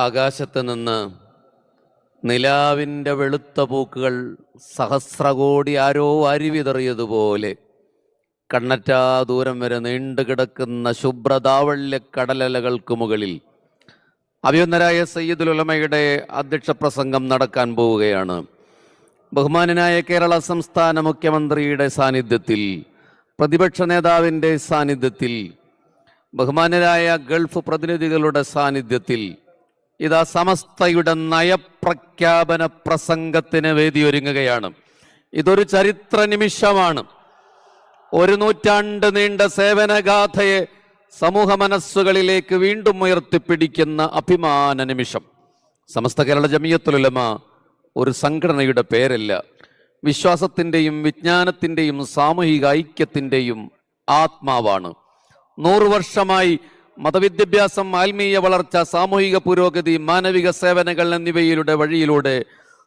ആകാശത്ത് നിന്ന് നിലാവിൻ്റെ വെളുത്ത പൂക്കുകൾ സഹസ്രകോടി ആരോ അരിവിതറിയതുപോലെ കണ്ണറ്റാ ദൂരം വരെ നീണ്ടുകിടക്കുന്ന ശുഭ്രതാവള്യ കടലലകൾക്ക് മുകളിൽ അഭിനന്ദനായ സയ്യിദുൽ ഉലമയുടെ അധ്യക്ഷ പ്രസംഗം നടക്കാൻ പോവുകയാണ്. ബഹുമാനനായ കേരള സംസ്ഥാന മുഖ്യമന്ത്രിയുടെ സാന്നിധ്യത്തിൽ, പ്രതിപക്ഷ നേതാവിൻ്റെ സാന്നിധ്യത്തിൽ, ബഹുമാനരായ ഗൾഫ് പ്രതിനിധികളുടെ സാന്നിധ്യത്തിൽ ഇതാ സമസ്തയുടെ നയപ്രഖ്യാപന പ്രസംഗത്തിന് വേദിയൊരുങ്ങുകയാണ്. ഇതൊരു ചരിത്ര നിമിഷമാണ്. 1 നൂറ്റാണ്ട് നീണ്ട സേവനഗാഥയെ സമൂഹ മനസ്സുകളിലേക്ക് വീണ്ടും ഉയർത്തിപ്പിടിക്കുന്ന അഭിമാന നിമിഷം. സമസ്ത കേരള ജമിയത്തുൽ ഉലമ ഒരു സംഘടനയുടെ പേരല്ല, വിശ്വാസത്തിൻ്റെയും വിജ്ഞാനത്തിൻ്റെയും സാമൂഹിക ഐക്യത്തിൻ്റെയും ആത്മാവാണ്. 100 വർഷമായി മതവിദ്യാഭ്യാസം, ആത്മീയ വളർച്ച, സാമൂഹിക പുരോഗതി, മാനവിക സേവനങ്ങൾ എന്നിവയിലൂടെ വഴിയിലൂടെ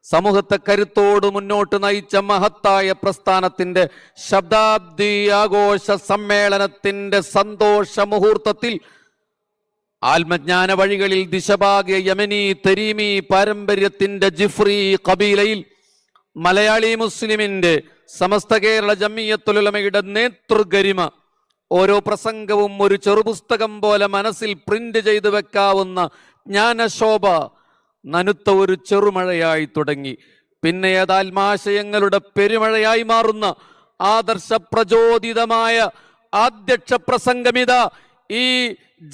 സമൂഹത്തെ കരുത്തോട് മുന്നോട്ട് നയിച്ച മഹത്തായ പ്രസ്ഥാനത്തിന്റെ ശതാബ്ദി ആഘോഷ സമ്മേളനത്തിന്റെ സന്തോഷ മുഹൂർത്തത്തിൽ ആത്മജ്ഞാന വഴികളിൽ ദിശഭാഗ്യ യമനി തരീമി പാരമ്പര്യത്തിന്റെ ജിഫ്രി കബീലയിൽ മലയാളി മുസ്ലിമിന്റെ സമസ്ത കേരള ജമിയത്തുൽ ഉലമയുടെ നേതൃഗരിമ ഓരോ പ്രസംഗവും ഒരു ചെറുപുസ്തകം പോലെ മനസ്സിൽ പ്രിന്റ് ചെയ്തു വെക്കാവുന്ന ജ്ഞാനശോഭ നനുത്ത ഒരു ചെറുമഴയായി തുടങ്ങി. പിന്നെ ഏതാത്മാശയങ്ങളുടെ പെരുമഴയായി മാറുന്ന ആദർശ പ്രചോദിതമായ അധ്യക്ഷ പ്രസംഗമിത ഈ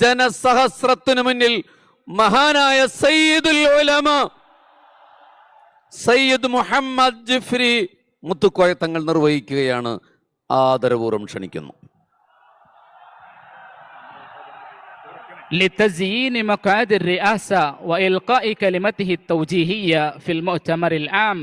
ജനസഹസ്രത്തിനു മുന്നിൽ മഹാനായ സയ്യിദുൽ ഉലമ സയ്യിദ് മുഹമ്മദ് ജിഫ്രി മുത്തുക്കോയ തങ്ങൾ നിർവഹിക്കുകയാണ്. ആദരപൂർവ്വം ക്ഷണിക്കുന്നു. لتزيين مقعد الرئاسة وإلقاء كلمته التوجيهية في المؤتمر العام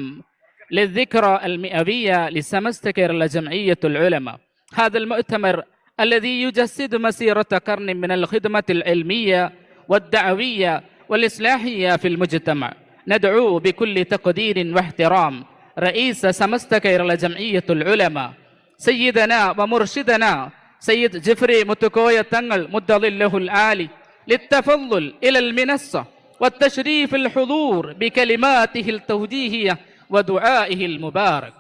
للذكرى 100 لسمست كيرلا جمعية العلماء. هذا المؤتمر الذي يجسد مسيرة قرن من الخدمة العلمية والدعوية والإصلاحية في المجتمع. ندعو بكل تقدير واحترام رئيس سمست كيرلا جمعية العلماء سيدنا ومرشدنا سيد جفري متكوية تنغل مد ظله العالي للتفضل إلى المنصة والتشريف الحضور بكلماته التوجيهية ودعائه المبارك.